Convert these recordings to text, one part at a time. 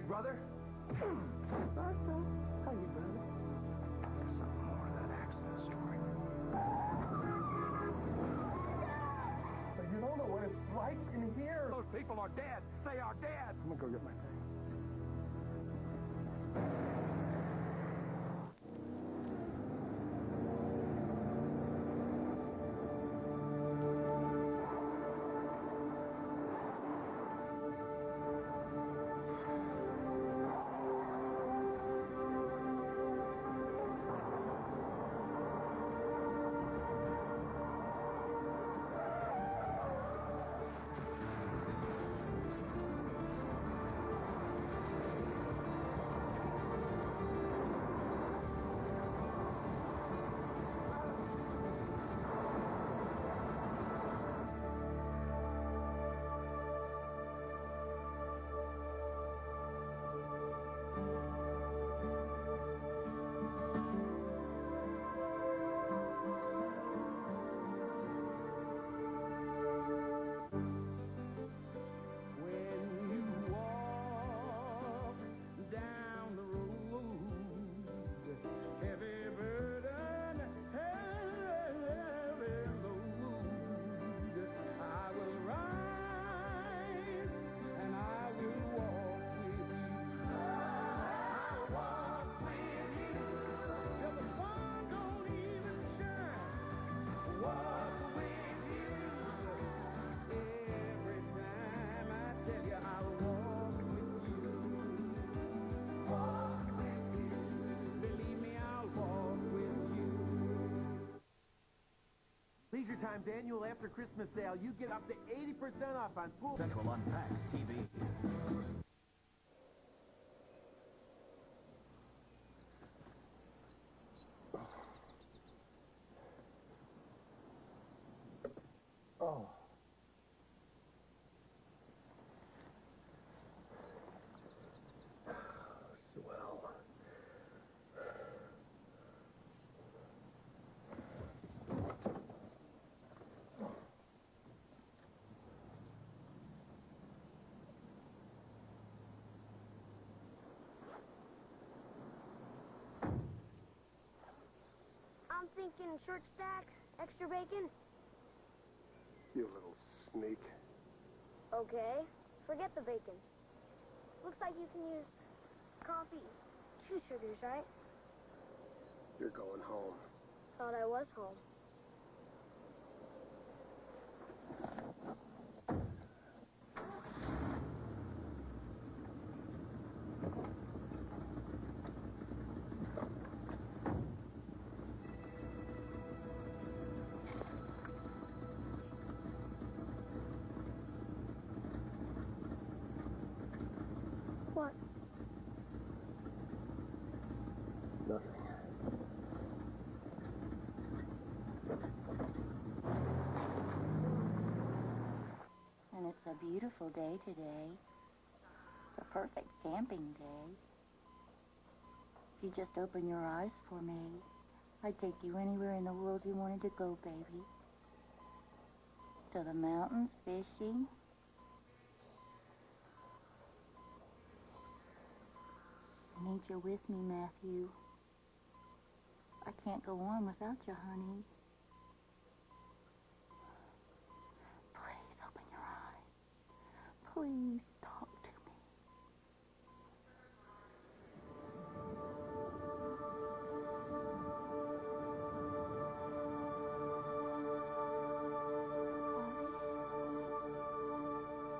big brother. How you, brother? Some more of that accident story. But you don't know what it's like in here. Those people are dead. They are dead. I'm gonna go get my thing. Leisure Time's annual after Christmas sale. You get up to 80% off on pool. Central Unpacks TV. Oh. Swell. I'm thinking short stack, extra bacon. You little sneak. Okay, forget the bacon. Looks like you can use coffee, 2 sugars, right? You're going home. Thought I was home. What? Nothing. And it's a beautiful day today. The perfect camping day. If you just open your eyes for me, I'd take you anywhere in the world you wanted to go, baby. To the mountains, fishing. I need you with me, Matthew. I can't go on without you, honey. Please open your eyes. Please talk to me.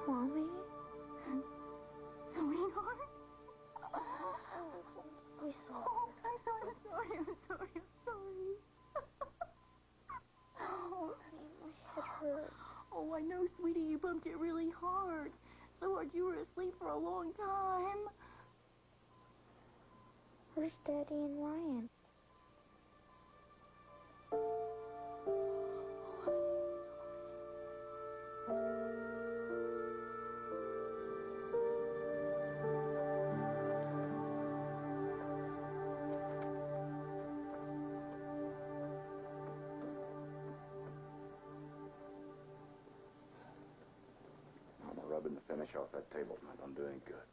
Mommy? Sweetheart? Oh, I'm sorry. Oh, my head hurts. Oh, I know, sweetie, you bumped it really hard. So hard you were asleep for a long time. Where's Daddy and Ryan? I'm rubbing the finish off that table's not gonna do any good.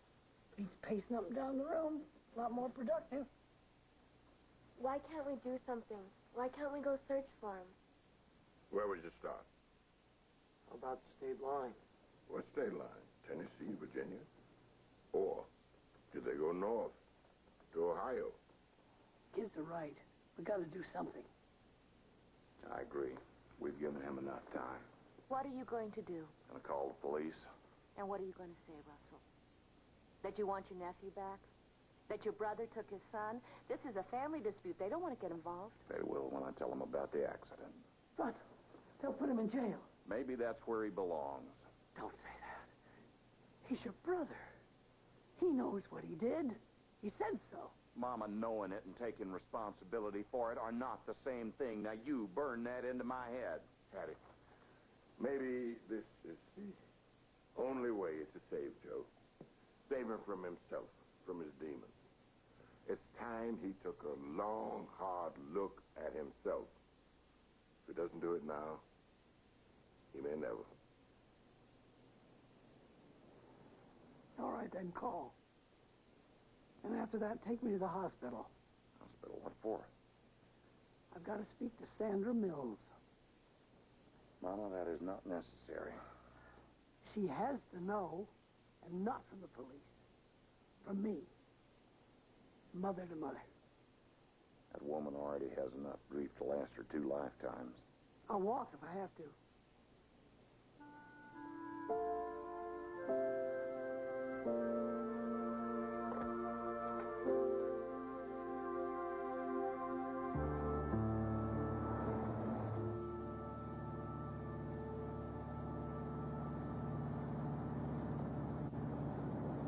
Beats pacing up and down the room. A lot more productive. Why can't we do something? Why can't we go search for him? Where would you start? How about the state line? What state line? Tennessee, Virginia? Or did they go north to Ohio? Kids are right. We got to do something. I agree. We've given him enough time. What are you going to do? Gonna call the police? And what are you going to say, Russell? That you want your nephew back? That your brother took his son? This is a family dispute. They don't want to get involved. They will when I tell them about the accident. But they'll put him in jail. Maybe that's where he belongs. Don't say that. He's your brother. He knows what he did. He said so. Mama knowing it and taking responsibility for it are not the same thing. Now, you burn that into my head. Patty, maybe this is the only way to save Joe. Save him from himself, from his demons. It's time he took a long, hard look at himself. If he doesn't do it now, he may never. All right, then call. And after that, take me to the hospital. Hospital? What for? I've got to speak to Sandra Mills. Mama, that is not necessary. She has to know, and not from the police. From me. Mother to mother. That woman already has enough grief to last her 2 lifetimes. I'll walk if I have to.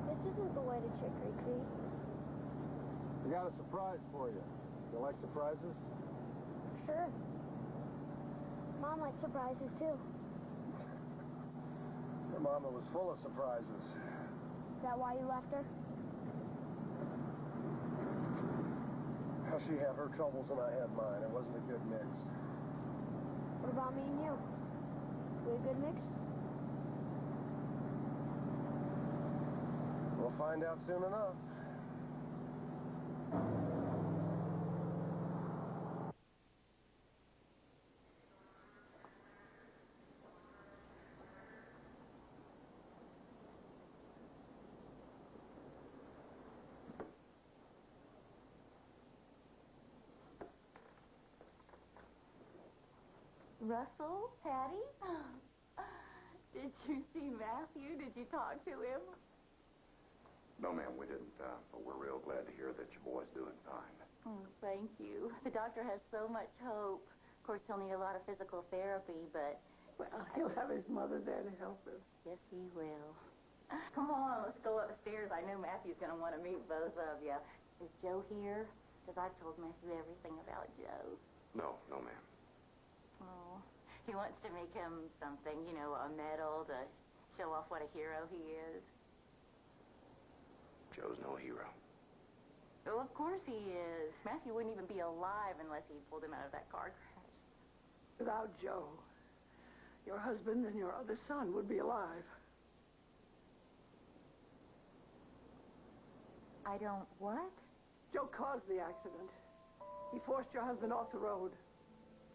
This isn't the way to trick or treat. We got a surprise for you. You like surprises? Sure. Mom likes surprises, too. Your mama was full of surprises. Is that why you left her? Well, she had her troubles and I had mine. It wasn't a good mix. What about me and you? We a good mix? We'll find out soon enough. Russell? Patty? Did you see Matthew? Did you talk to him? No, ma'am, we didn't. But we're real glad to hear that your boy's doing fine. Oh, thank you. The doctor has so much hope. Of course, he'll need a lot of physical therapy, but... Well, he'll have his mother there to help him. Yes, he will. Come on, let's go upstairs. I know Matthew's going to want to meet both of you. Is Joe here? Because I told Matthew everything about Joe. No, ma'am. Oh, he wants to make him something, you know, a medal to show off what a hero he is. Joe's no hero. Oh, of course he is. Matthew wouldn't even be alive unless he pulled him out of that car crash. Without Joe, your husband and your other son would be alive. I don't what? Joe caused the accident. He forced your husband off the road.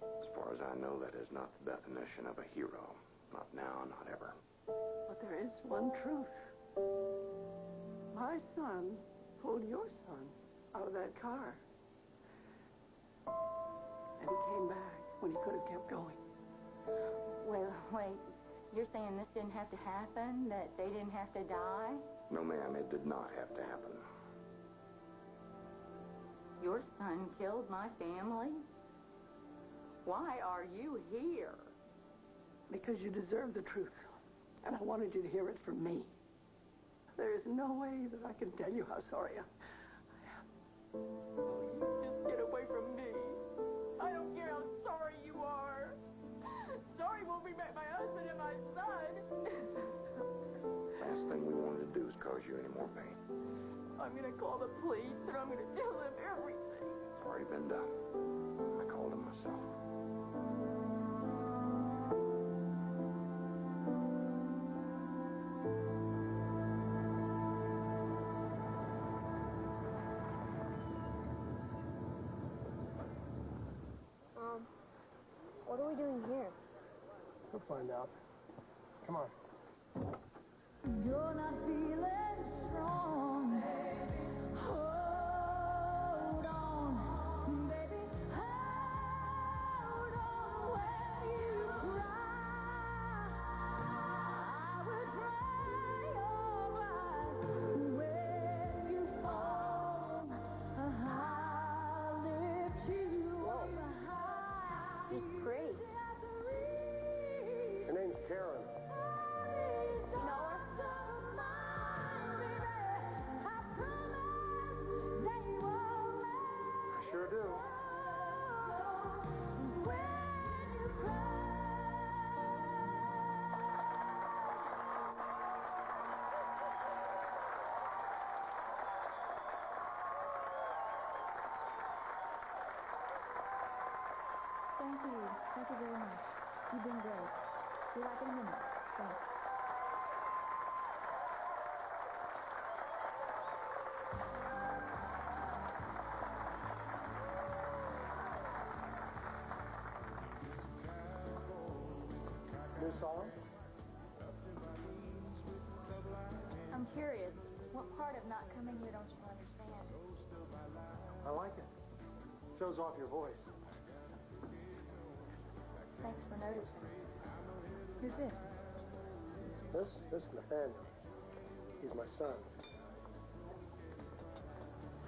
As far as I know, that is not the definition of a hero. Not now, not ever. But there is one truth. My son pulled your son out of that car. And he came back when he could have kept going. Wait. You're saying this didn't have to happen? That they didn't have to die? No, ma'am, it did not have to happen. Your son killed my family? Why are you here? Because you deserve the truth. And I wanted you to hear it from me. There is no way that I can tell you how sorry I am. Oh, you just get away from me. I don't care how sorry you are. Sorry won't be my husband and my son. Last thing we wanted to do is cause you any more pain. I'm going to call the police and I'm going to tell them everything. It's already been done. I called him myself. What are we doing here? We'll find out. Come on. You're not feeling strong. Hold on, baby. Hold on when you cry. I will dry your eyes when you fall. I'll lift you up high. She's pretty. Her name's Karen. I sure do. Thank you. Thank you very much. You've been great. Be back in a minute. Thanks. New song? I'm curious. What part of not coming here don't you understand? I like it. Shows off your voice. Thanks for noticing. Who's this? This is Nathaniel. He's my son.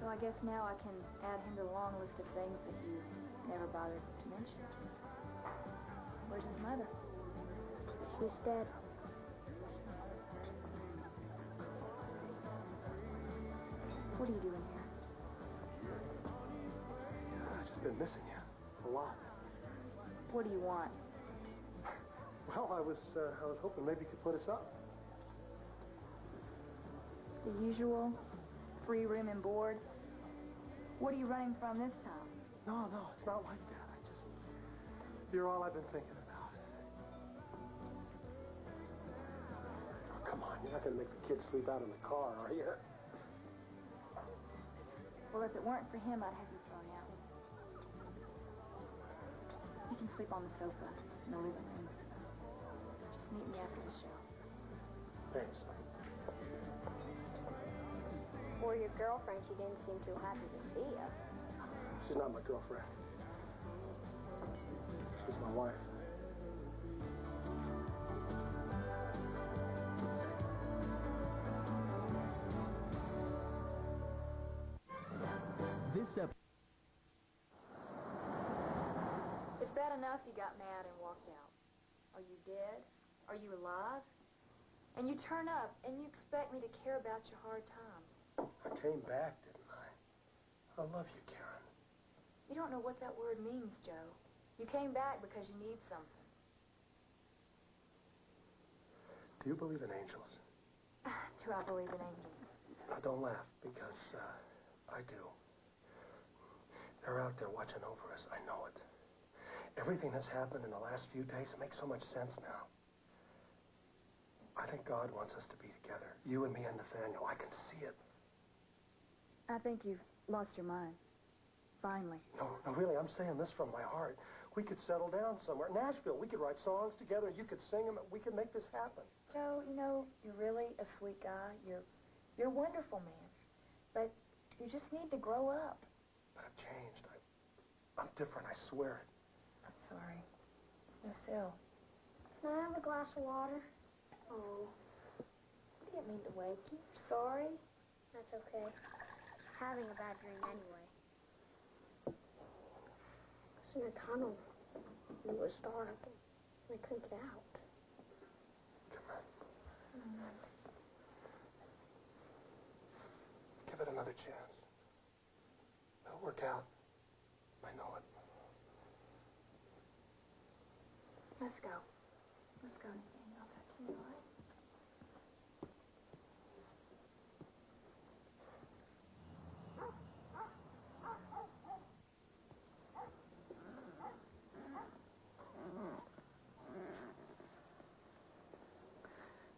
So I guess now I can add him to the long list of things that you never bothered to mention. Where's his mother? She's dead. What are you doing here? I've just been missing you. A lot. What do you want? Well, I was hoping maybe you could put us up. The usual? Free room and board? What are you running from this time? No, it's not like that. You're all I've been thinking about. Oh, come on, you're not going to make the kids sleep out in the car, are you? Well, if it weren't for him, I'd have you thrown out. You can sleep on the sofa in the living room. Just meet me after the show. Thanks. For your girlfriend, she didn't seem too happy to see you. She's not my girlfriend. She's my wife. It's bad enough you got mad and walked out. Are you dead? Are you alive? And you turn up and you expect me to care about your hard times. I came back, didn't I? I love you, Karen. You don't know what that word means, Joe. You came back because you need something. Do you believe in angels? Do I believe in angels? Now, don't laugh, because I do. They're out there watching over us. I know it. Everything that's happened in the last few days makes so much sense now. I think God wants us to be together. You and me and Nathaniel. I can see it. I think you've lost your mind. Finally. No, really, I'm saying this from my heart. We could settle down somewhere. Nashville, we could write songs together. You could sing them. We could make this happen. Joe, you know, you're really a sweet guy. You're a wonderful man. But you just need to grow up. But I've changed. I'm different, I swear it. I'm sorry. Lucille. Can I have a glass of water? Oh. I didn't mean to wake you. Sorry? That's okay. Just having a bad dream anyway. I was in a tunnel. It was dark. And I couldn't get out. Come on. Give it another chance. It'll work out. I know it. Let's go. Let's go, Nathaniel. I'll talk to you, all right?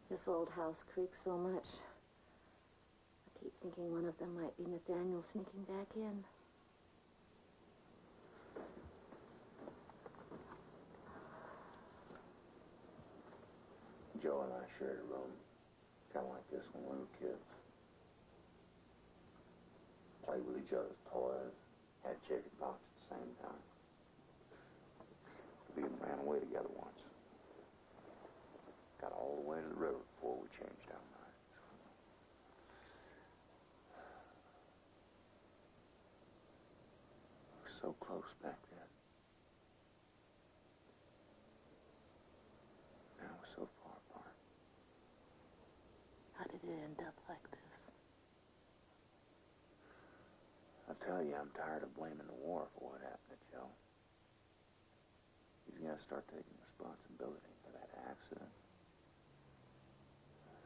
This old house creaks so much. I keep thinking one of them might be Nathaniel sneaking back in. shared a room, kind of like this when we were kids. Played with each other's toys, had chicken pox at the same time. We even ran away together once. Got all the way to the river before we changed our minds. We were so close back then. Now we're so far apart. How did it end up like this? I tell you, I'm tired of blaming the war for what happened to Joe. He's got to start taking responsibility for that accident,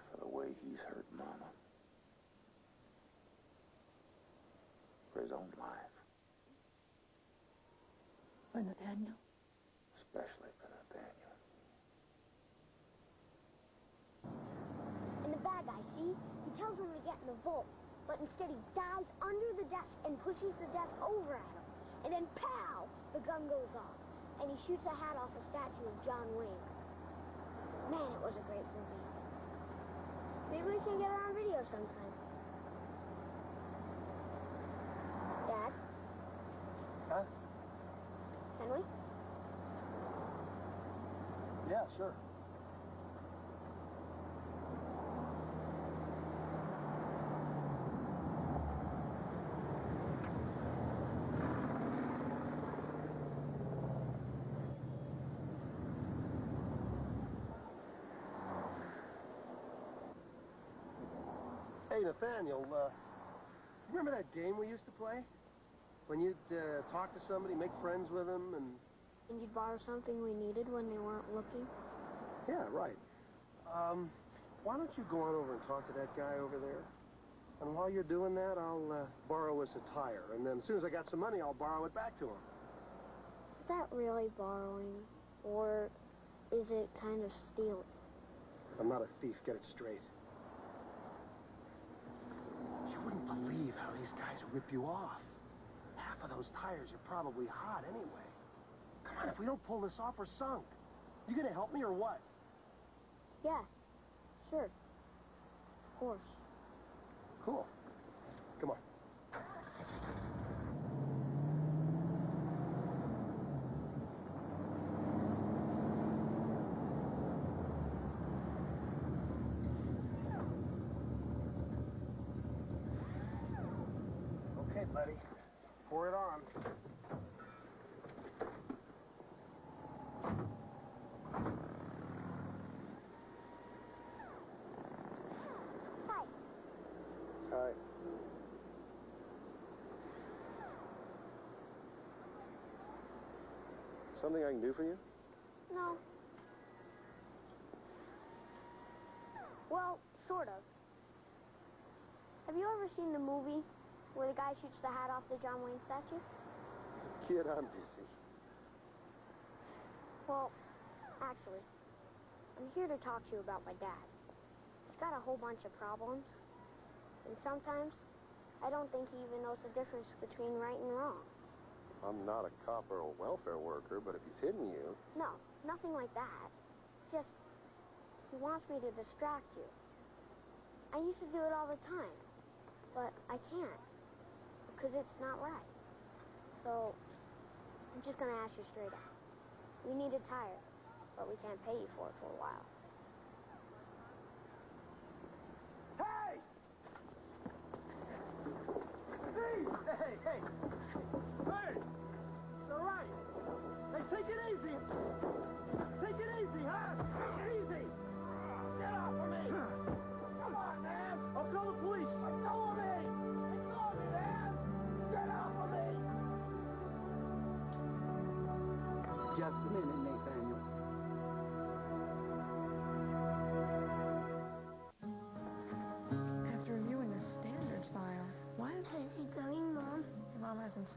for the way he's hurt Mama, for his own life. For Nathaniel? Especially for Nathaniel. And the bad guy, see? He tells him to get in the vault, but instead he dives under the desk and pushes the desk over at him. And then, pow! The gun goes off. And he shoots a hat off a statue of John Wayne. Man, it was a great movie. Maybe we can get it on video sometime. Dad? Huh? Can we? Yeah, sure. Hey, Nathaniel, remember that game we used to play? When you'd talk to somebody, make friends with them, and... And you'd borrow something we needed when they weren't looking? Yeah, right. Why don't you go on over and talk to that guy over there? And while you're doing that, I'll borrow us a tire. And then as soon as I got some money, I'll borrow it back to him. Is that really borrowing? Or is it kind of stealing? I'm not a thief, get it straight. You wouldn't believe how these guys rip you off. Half of those tires are probably hot anyway. Come on, if we don't pull this off, we're sunk. You gonna help me or what? Yeah, sure. Of course. Cool. Come on. Okay, buddy. Pour it on. Hi. Hi. Something I can do for you? No. Well, sort of. Have you ever seen the movie where the guy shoots the hat off the John Wayne statue? Kid, I'm busy. Well, actually, I'm here to talk to you about my dad. He's got a whole bunch of problems. And sometimes, I don't think he even knows the difference between right and wrong. I'm not a cop or a welfare worker, but if he's hitting you... No, nothing like that. Just, he wants me to distract you. I used to do it all the time, but I can't, because it's not right. So, I'm just going to ask you straight out. We need a tire, but we can't pay you for it for a while. Hey! Hey! Hey! Hey! It's all right. Hey, take it easy. Take it easy, huh? Take it easy. Get off of me. Come on, man. I'll call the police. Let go of me. Let go of me, man. Get off of me. Just a minute, Nathaniel. After reviewing the standards file, why is he going, Mom? your mom hasn't...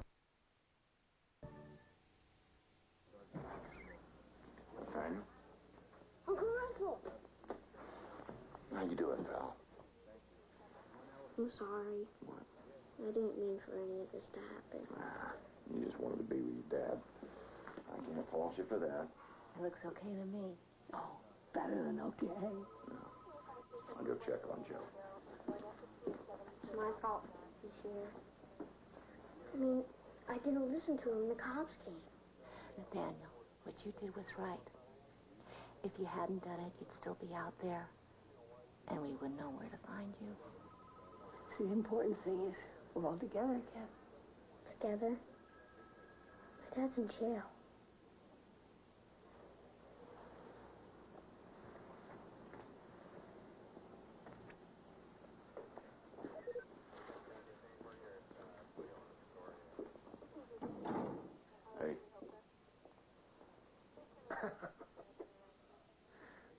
Nathaniel? Uncle Russell! How you doing, pal? I'm sorry. I didn't mean for any of this to happen. You just wanted to be with your dad. I can't fault you for that. It looks okay to me. Oh, better than okay. No. I'll go check on Joe. It's my fault he's here. I mean, I didn't listen to him. The cops came. Nathaniel, what you did was right. If you hadn't done it, you'd still be out there, and we wouldn't know where to find you. See, the important thing is we're all together again. Together? My dad's in jail. Hey.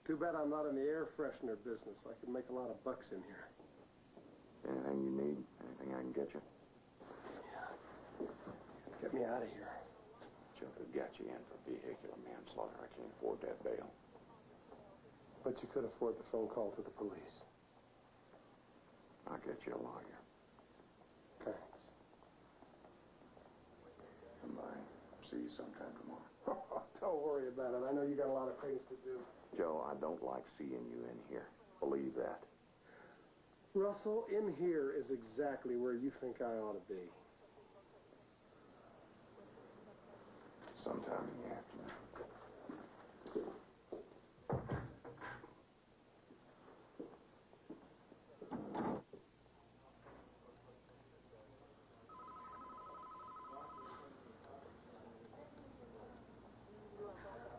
Too bad I'm not in the air freshener business. I could make a lot of bucks in here. Anything you need? Anything I can get you? Get me out of here. Joe could get you in for vehicular manslaughter. I can't afford that bail. But you could afford the phone call to the police. I'll get you a lawyer. Thanks. Come by. See you sometime tomorrow. Don't worry about it. I know you got a lot of things to do. Joe, I don't like seeing you in here. Believe that. Russell, in here is exactly where you think I ought to be. Sometime in the afternoon.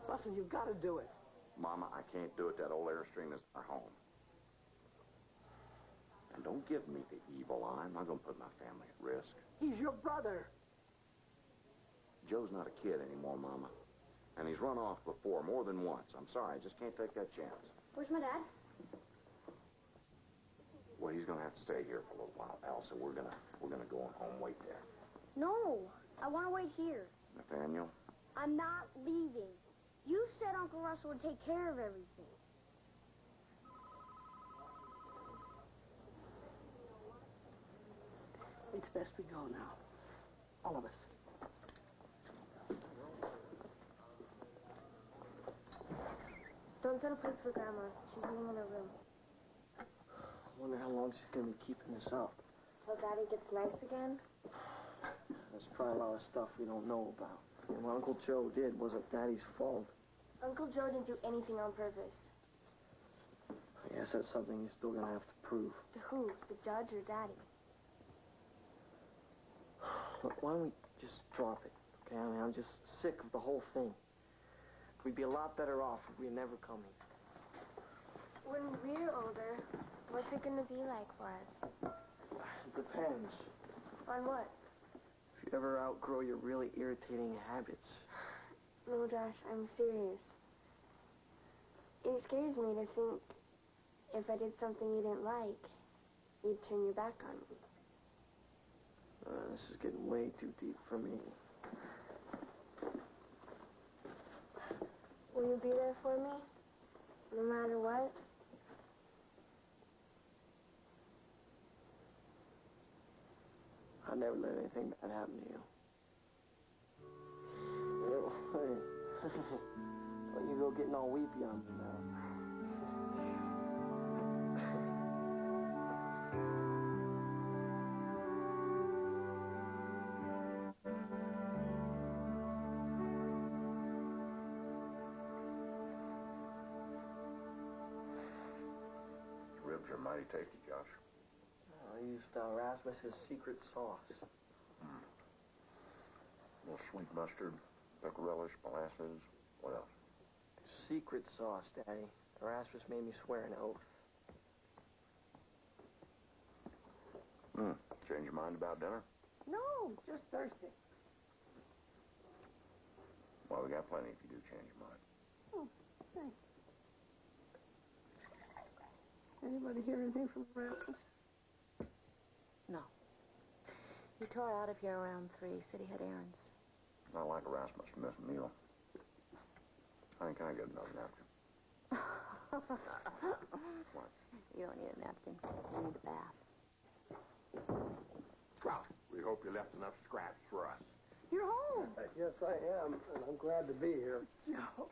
Russell, you've got to do it. Mama, I can't do it. That old Airstream is our home. And don't give me the evil eye. I'm not going to put my family at risk. He's your brother. Joe's not a kid anymore, Mama. And he's run off before, more than once. I'm sorry, I just can't take that chance. Where's my dad? Well, he's going to have to stay here for a little while, Elsa. We're gonna go on home wait there. No, I want to wait here. Nathaniel? I'm not leaving. You said Uncle Russell would take care of everything. It's best we go now. All of us. Don't set a place for Grandma. She's eating in her room. I wonder how long she's going to be keeping this up. Till Daddy gets nice again? There's probably a lot of stuff we don't know about. And what Uncle Joe did wasn't Daddy's fault. Uncle Joe didn't do anything on purpose. I guess that's something he's still going to have to prove. To who? The judge or Daddy? Look, why don't we just drop it, okay? I mean, I'm just sick of the whole thing. We'd be a lot better off if we had never come here. When we're older, what's it going to be like for us? It depends. On what? If you ever outgrow your really irritating habits. No, Josh, I'm serious. It scares me to think if I did something you didn't like, you'd turn your back on me. This is getting way too deep for me. Will you be there for me? No matter what? I'd never let anything bad happen to you. Don't you go getting all weepy on me now. Ribs are mighty tasty, Josh. I used Rasmus's secret sauce. A little sweet mustard, pickle relish, molasses. What else? Secret sauce, Daddy. Erasmus made me swear an oath. Change your mind about dinner? No, just thirsty. Well, we got plenty if you do change your mind. Oh, thanks. Anybody hear anything from Rasmus? No. He tore out of here around 3. Said he had errands. Not like Erasmus to miss a meal. I think I get another napkin. What? You don't need a napkin. You need a bath. Well, we hope you left enough scraps for us. You're home. Yes, I am, and I'm glad to be here. Joe.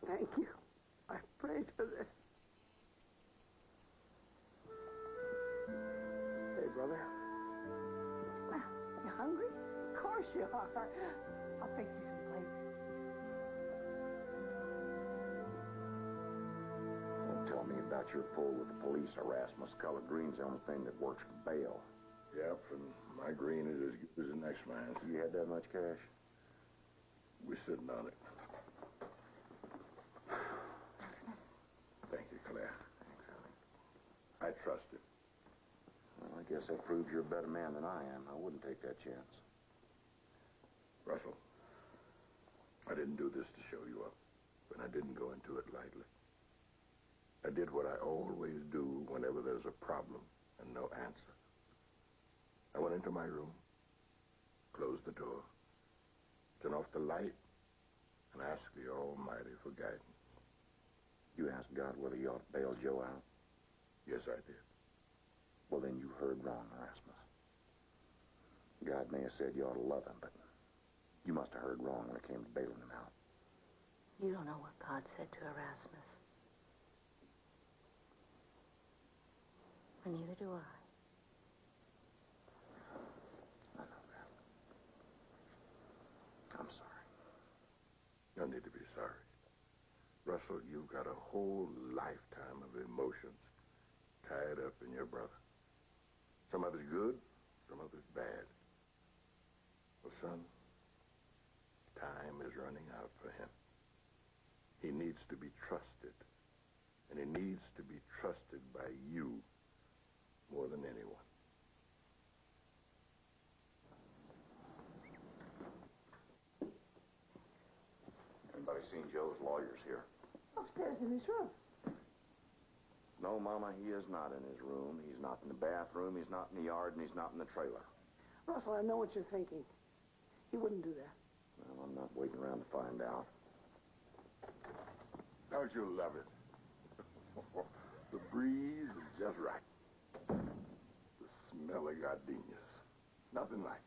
Thank you. prayed for this. Hey, brother. You hungry? Of course you are. I'll fix you some plates. Don't tell me about your pull with the police, Erasmus. Color green's the only thing that works for bail. Yep, and my green is as good as the next man's. You had that much cash? We're sitting on it. Thank you, Claire. Thanks, Allie. I trust him. Well, I guess that proves you're a better man than I am. I wouldn't take that chance. Russell, I didn't do this to show you up, but I didn't go into it lightly. I did what I always do whenever there's a problem and no answer. I went into my room, closed the door, turned off the light, and asked the Almighty for guidance. You asked God whether you ought to bail Joe out? Yes, I did. Well, then you heard wrong, Erasmus. God may have said you ought to love him, but you must have heard wrong when it came to bailing him out. You don't know what God said to Erasmus. And neither do I. I know that. I'm sorry. No need to be sorry. Russell, you've got a whole lifetime of emotions tied up in your brother. Some of it's good, some of it's bad. Well, son, time is running out for him. He needs to be trusted, and he needs to be trusted by you more than anyone. Anybody seen Joe's lawyers here? Upstairs in his room. No, Mama, he is not in his room. He's not in the bathroom. He's not in the yard, and he's not in the trailer. Russell, I know what you're thinking. He wouldn't do that. Well, I'm not waiting around to find out. Don't you love it? The breeze is just right. The smell of gardenias. Nothing like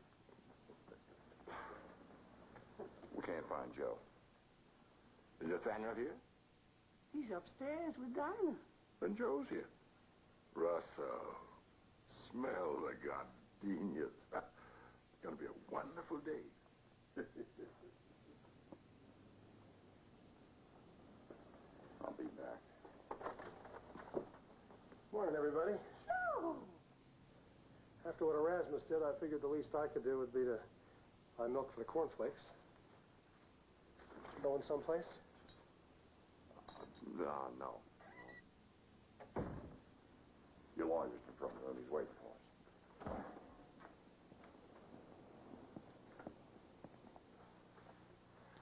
it. We can't find Joe. Is Nathaniel here? He's upstairs with Dinah. Then Joe's here. Russell, smell the gardenias. It's going to be a wonderful day. I'll be back. Morning, everybody. Oh! After what Erasmus did, I figured the least I could do would be to buy milk for the cornflakes. Going someplace? No. Your lawyer's in front of the room. He's waiting for us.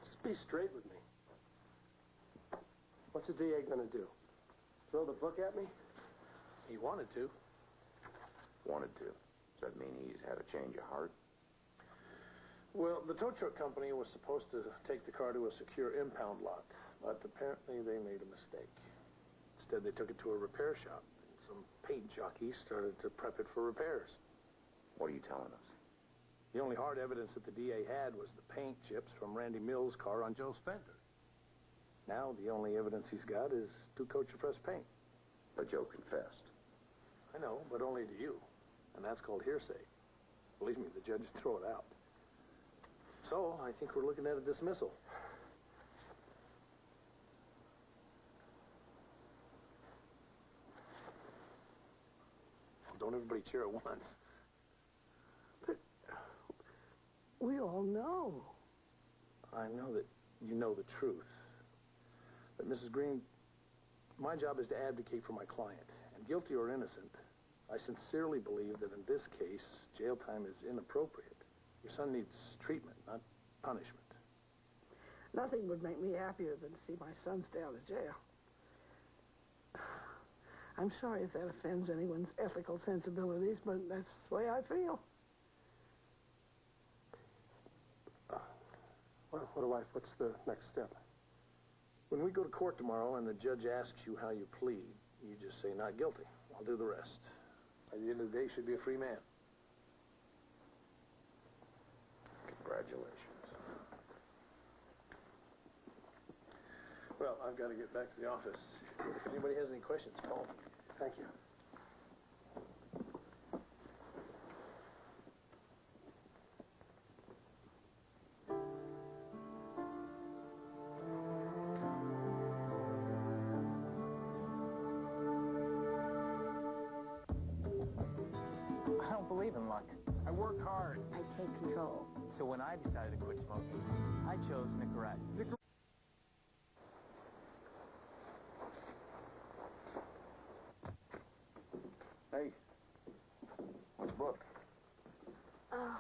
Just be straight with me. What's the DA going to do? Throw the book at me? He wanted to. Wanted to. Does that mean he's had a change of heart? Well, the tow truck company was supposed to take the car to a secure impound lot, but apparently they made a mistake. Instead, they took it to a repair shop. Some paint jockeys started to prep it for repairs. What are you telling us? The only hard evidence that the DA had was the paint chips from Randy Mills' car on Joe's fender. Now, the only evidence he's got is 2 coats of fresh paint. But Joe confessed. I know, but only to you. And that's called hearsay. Believe me, the judge would throw it out. So, I think we're looking at a dismissal. Don't everybody cheer at once. But we all know. I know that you know the truth. But, Mrs. Green, my job is to advocate for my client. And guilty or innocent, I sincerely believe that in this case, jail time is inappropriate. Your son needs treatment, not punishment. Nothing would make me happier than to see my son stay out of jail. I'm sorry if that offends anyone's ethical sensibilities, but that's the way I feel. What's the next step? When we go to court tomorrow and the judge asks you how you plead, you just say not guilty. I'll do the rest. By the end of the day, you should be a free man. Congratulations. Well, I've got to get back to the office. If anybody has any questions, call me. Thank you. I don't believe in luck. I work hard. I take control. So when I decided to quit smoking, I chose Nicorette. Hey, what's booked? Oh,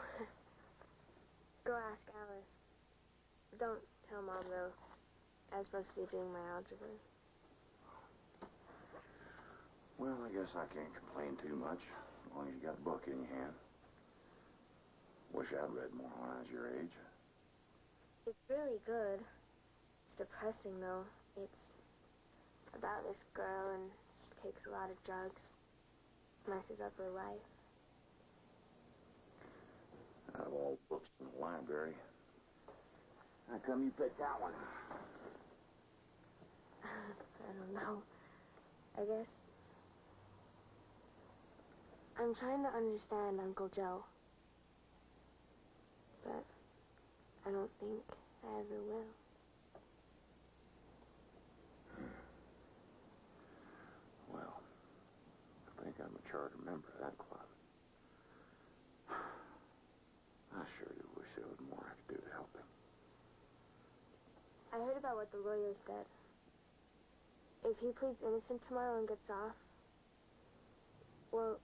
go ask Alice. Don't tell Mom, though. I was supposed to be doing my algebra. Well, I guess I can't complain too much, as long as you got a book in your hand. Wish I'd read more when I was your age. It's really good. It's depressing, though. It's about this girl, and she takes a lot of drugs. Messes up her life. Out of all the books in the library, how come you picked that one? I don't know. I guess I'm trying to understand Uncle Joe. But I don't think I ever will. Well, I think I'm a charter member of that club. I sure do wish there was more I could do to help him. I heard about what the lawyer said. If he pleads innocent tomorrow and gets off, well,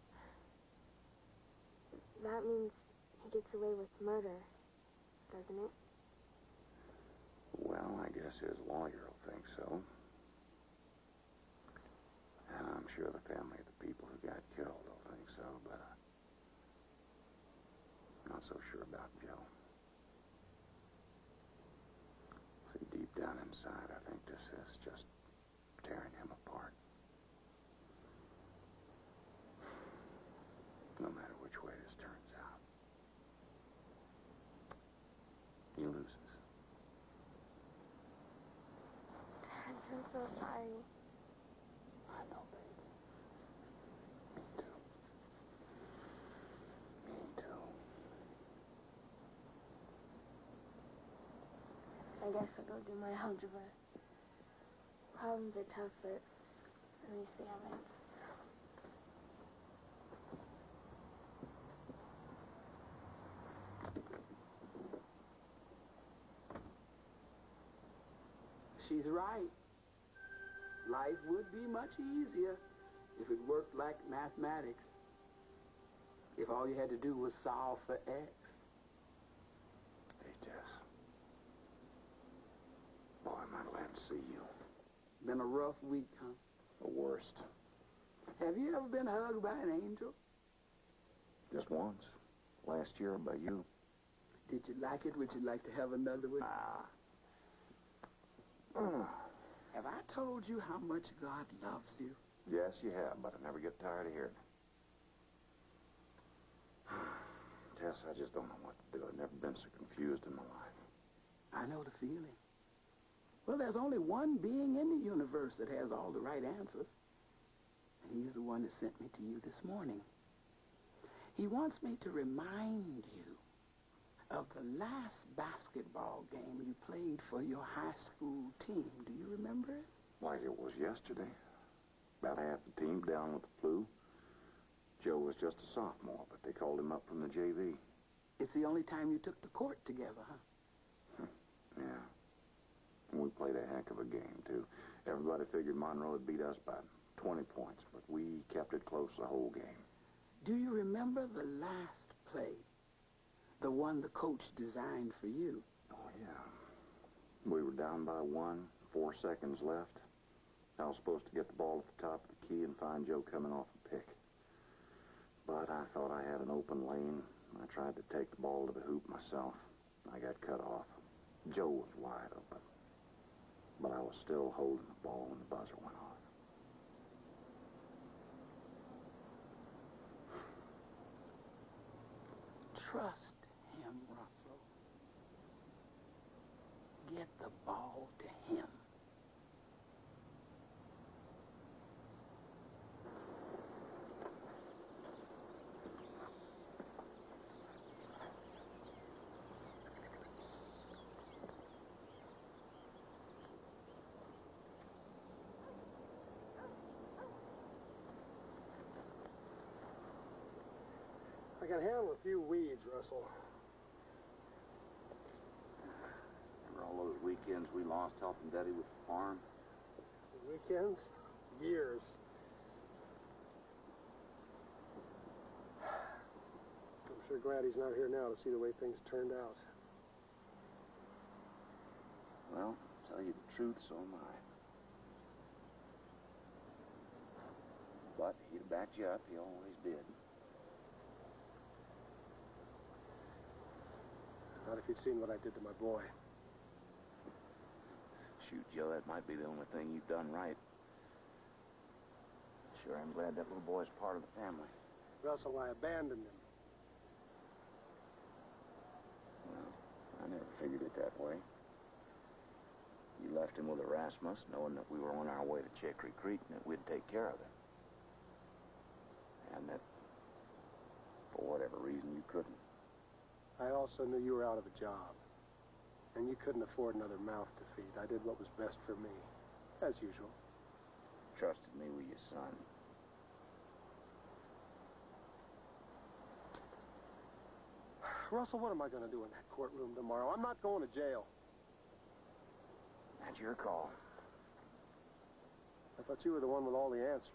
that means he gets away with murder, doesn't it? Well, I guess his lawyer will think so. And I'm sure the family of the people who got killed will think so, but I'm not so sure about Joe. See, deep down inside, I think this is just tearing him apart. No matter which way this turns out, he loses. Dad, I'm so sorry. I know, baby. Me too. Me too. I guess I'll go do my algebra. Problems are tough, but at least they have answers. She's right. Life would be much easier if it worked like mathematics. If all you had to do was solve for X. Hey, Jess. Boy, am I glad to see you. Been a rough week, huh? The worst. Have you ever been hugged by an angel? Just once. Last year by you. Did you like it? Would you like to have another one? Have I told you how much God loves you? Yes, you have, but I never get tired of hearing it. Tess, I just don't know what to do. I've never been so confused in my life. I know the feeling. Well, there's only one being in the universe that has all the right answers. And he's the one that sent me to you this morning. He wants me to remind you of the last basketball game you played for your high school team. Do you remember it? Like it was yesterday. About half the team down with the flu. Joe was just a sophomore, but they called him up from the JV. It's the only time you took the court together, huh? Yeah. And we played a heck of a game, too. Everybody figured Monroe had beat us by 20 points, but we kept it close the whole game. Do you remember the last play? The one the coach designed for you? Oh, yeah. We were down by 1, 4 seconds left. I was supposed to get the ball at the top of the key and find Joe coming off a pick. But I thought I had an open lane. I tried to take the ball to the hoop myself. I got cut off. Joe was wide open. But I was still holding the ball when the buzzer went off. Trust him, Russell. Get the ball to him. I can handle a few weeds, Russell. Remember all those weekends we lost helping Daddy with the farm? Weekends? Years. I'm sure glad he's not here now to see the way things turned out. Well, to tell you the truth, so am I. But he'd have backed you up. He always did. Not if you'd seen what I did to my boy. Shoot, Joe, that might be the only thing you've done right. Sure, I'm glad that little boy's part of the family. Russell, I abandoned him. Well, I never figured it that way. You left him with Erasmus, knowing that we were on our way to Chicory Creek and that we'd take care of him. And that, for whatever reason, you couldn't. I also knew you were out of a job. And you couldn't afford another mouth to feed. I did what was best for me, as usual. Trusted me with your son. Russell, what am I going to do in that courtroom tomorrow? I'm not going to jail. That's your call. I thought you were the one with all the answers.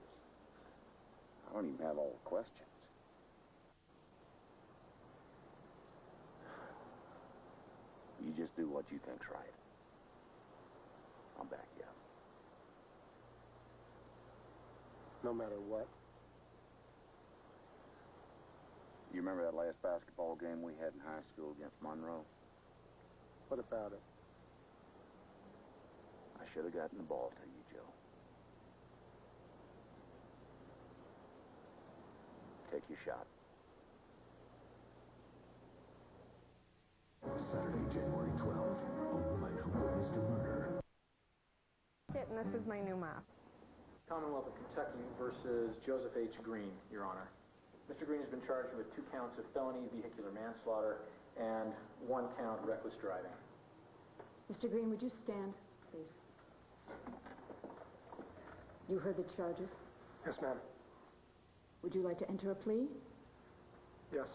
I don't even have all the questions. You just do what you think's right. I'll back you up. No matter what. You remember that last basketball game we had in high school against Monroe? What about it? I should have gotten the ball to you, Joe. Take your shot. Saturday, January 12th, a woman who witnessed a murder. And this is my new map. Commonwealth of Kentucky versus Joseph H. Green, Your Honor. Mr. Green has been charged with 2 counts of felony vehicular manslaughter and 1 count reckless driving. Mr. Green, would you stand, please? You heard the charges? Yes, ma'am. Would you like to enter a plea? Yes.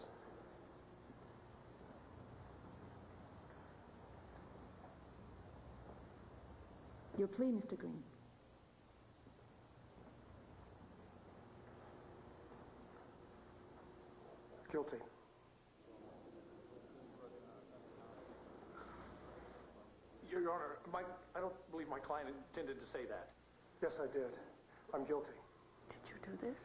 Your plea, Mr. Green. Guilty. Your Honor, I don't believe my client intended to say that. Yes, I did. I'm guilty. Did you do this?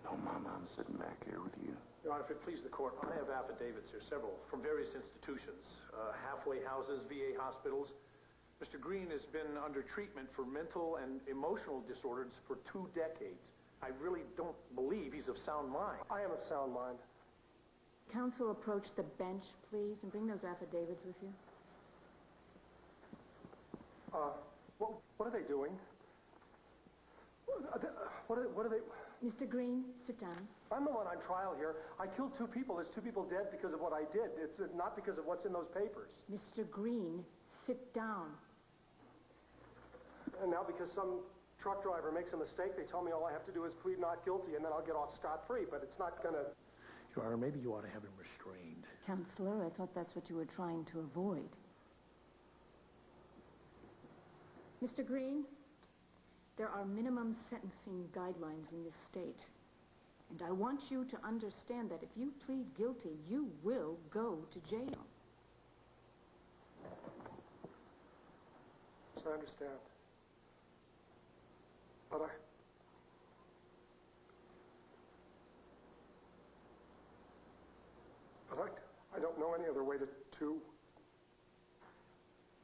No, Mama, I'm sitting back here with you. Your Honor, if it pleases the court, I have affidavits here, several, from various institutions, halfway houses, VA hospitals. Mr. Green has been under treatment for mental and emotional disorders for 2 decades. I really don't believe he's of sound mind. I am of sound mind. Counsel, approach the bench, please, and bring those affidavits with you. What are they doing? What are they... Mr. Green, sit down. I'm the one on trial here. I killed 2 people. There's 2 people dead because of what I did. It's not because of what's in those papers. Mr. Green, sit down. And now because some truck driver makes a mistake, they tell me all I have to do is plead not guilty, and then I'll get off scot-free, but it's not gonna... Your Honor, maybe you ought to have him restrained. Counselor, I thought that's what you were trying to avoid. Mr. Green, there are minimum sentencing guidelines in this state. And I want you to understand that if you plead guilty, you will go to jail. Yes, I understand. But I don't know any other way to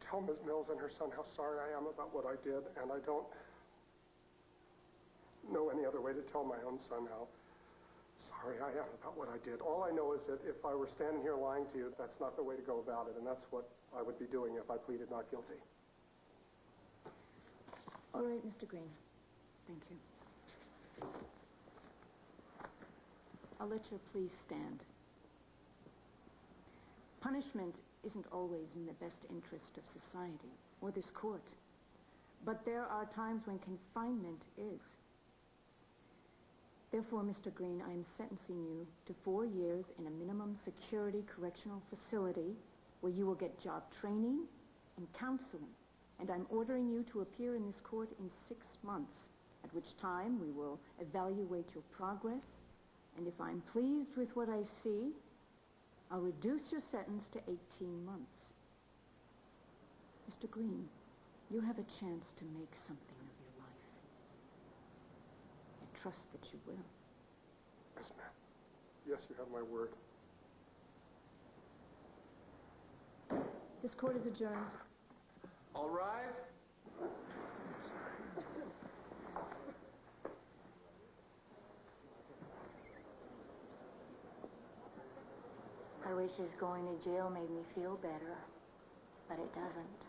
tell Ms. Mills and her son how sorry I am about what I did, and I don't know any other way to tell my own son how sorry I am about what I did. All I know is that if I were standing here lying to you, that's not the way to go about it, and that's what I would be doing if I pleaded not guilty. All right, Mr. Green. Thank you. I'll let your plea stand. Punishment isn't always in the best interest of society or this court. But there are times when confinement is. Therefore, Mr. Green, I am sentencing you to 4 years in a minimum security correctional facility where you will get job training and counseling. And I'm ordering you to appear in this court in 6 months, at which time we will evaluate your progress. And if I'm pleased with what I see, I'll reduce your sentence to 18 months. Mr. Green, you have a chance to make something of your life. I trust that you will. Yes, ma'am. Yes, you have my word. This court is adjourned. All rise. I wish his going to jail made me feel better, but it doesn't.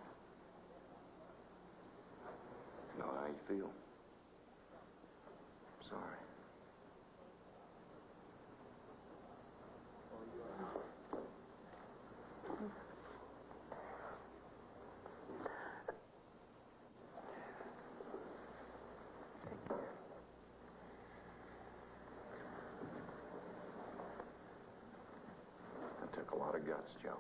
Know how you feel? Sorry. That took a lot of guts, Joe.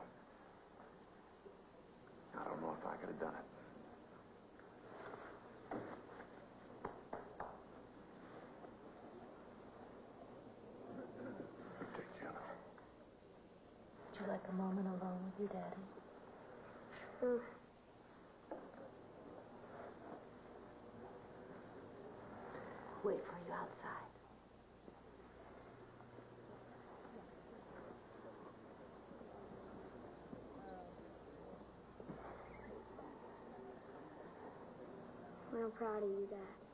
I don't know if I could have done it. Would you like a moment alone with your daddy? Sure. Wait for you outside. I'm proud of you, Dad.